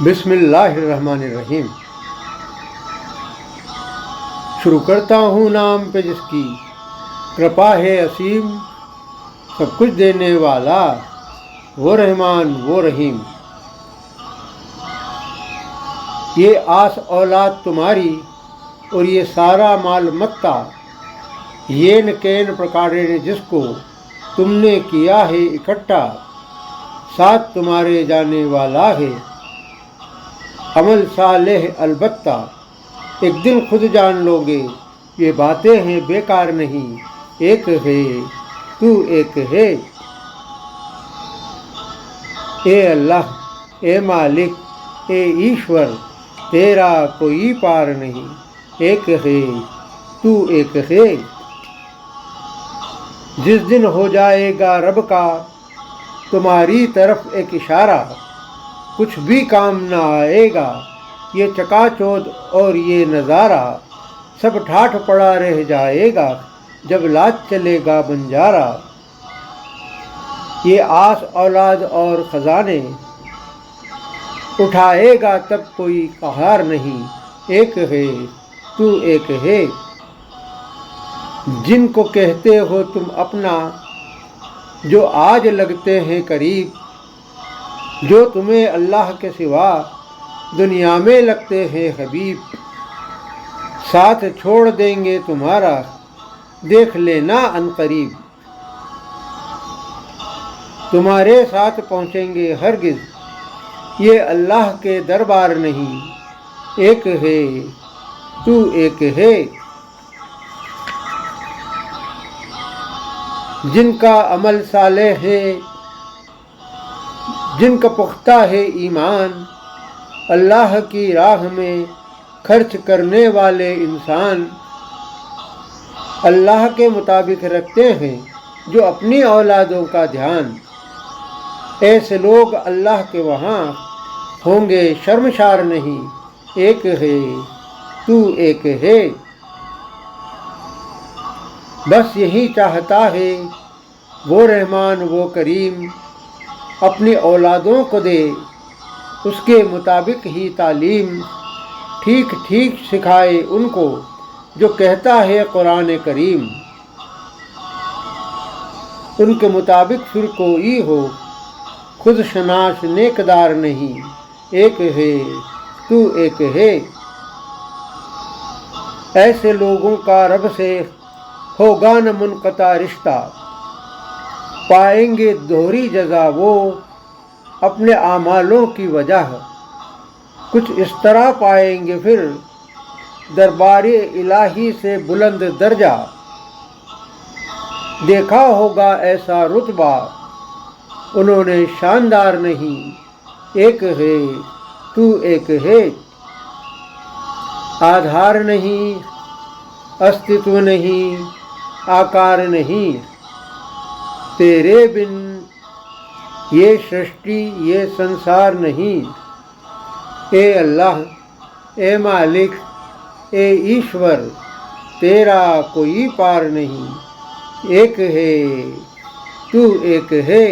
بسم اللہ الرحمن الرحیم۔ شروع کرتا ہوں نام پہ جس کی کرپا ہے اسیم، سب کچھ دینے والا وہ رحمان وہ رحیم۔ یہ آس اولاد تمہاری اور یہ سارا مال متا، یہ نکین پرکارے نے جس کو تم نے کیا ہے اکٹھا، ساتھ تمہارے جانے والا ہے عمل صالح البتہ۔ ایک دن خود جان لو گے یہ باتیں ہیں بیکار نہیں، ایک ہے تو ایک ہے۔ اے اللہ اے مالک اے ایشور، تیرا کوئی پار نہیں، ایک ہے تو ایک ہے۔ جس دن ہو جائے گا رب کا تمہاری طرف ایک اشارہ، کچھ بھی کام نہ آئے گا یہ چکا چوندھ اور یہ نظارہ، سب ٹھاٹھ پڑا رہ جائے گا جب لات چلے گا بنجارا۔ یہ آس اولاد اور خزانے اٹھائے گا تب کوئی قہار نہیں، ایک ہے تو ایک ہے۔ جن کو کہتے ہو تم اپنا جو آج لگتے ہیں قریب، جو تمہیں اللہ کے سوا دنیا میں لگتے ہیں حبیب، ساتھ چھوڑ دیں گے تمہارا دیکھ لینا عنقریب۔ تمہارے ساتھ پہنچیں گے ہرگز یہ اللہ کے دربار نہیں، ایک ہے تو ایک ہے۔ جن کا عمل صالح ہے، جن کا پختہ ہے ایمان، اللہ کی راہ میں خرچ کرنے والے انسان، اللہ کے مطابق رکھتے ہیں جو اپنی اولادوں کا دھیان، ایسے لوگ اللہ کے وہاں ہوں گے شرمشار نہیں، ایک ہے تو ایک ہے۔ بس یہی چاہتا ہے وہ رحمان وہ کریم، اپنی اولادوں کو دے اس کے مطابق ہی تعلیم، ٹھیک ٹھیک سکھائے ان کو جو کہتا ہے قرآن کریم، ان کے مطابق پھر کوئی ہو خود شناس نیکدار نہیں، ایک ہے تو ایک ہے۔ ایسے لوگوں کا رب سے ہوگا نہ منقطع رشتہ، پائیں گے دوہری جزا وہ اپنے اعمالوں کی وجہ، کچھ اس طرح پائیں گے پھر دربار الہی سے بلند درجہ، دیکھا ہوگا ایسا رتبہ انہوں نے شاندار نہیں، ایک ہے تو ایک ہے۔ آدھار نہیں استتو نہیں آکار نہیں، تیرے بن یہ سرشٹی یہ سنسار نہیں۔ اے اللہ اے مالک اے ایشور، تیرا کوئی پار نہیں، ایک ہے تو ایک ہے۔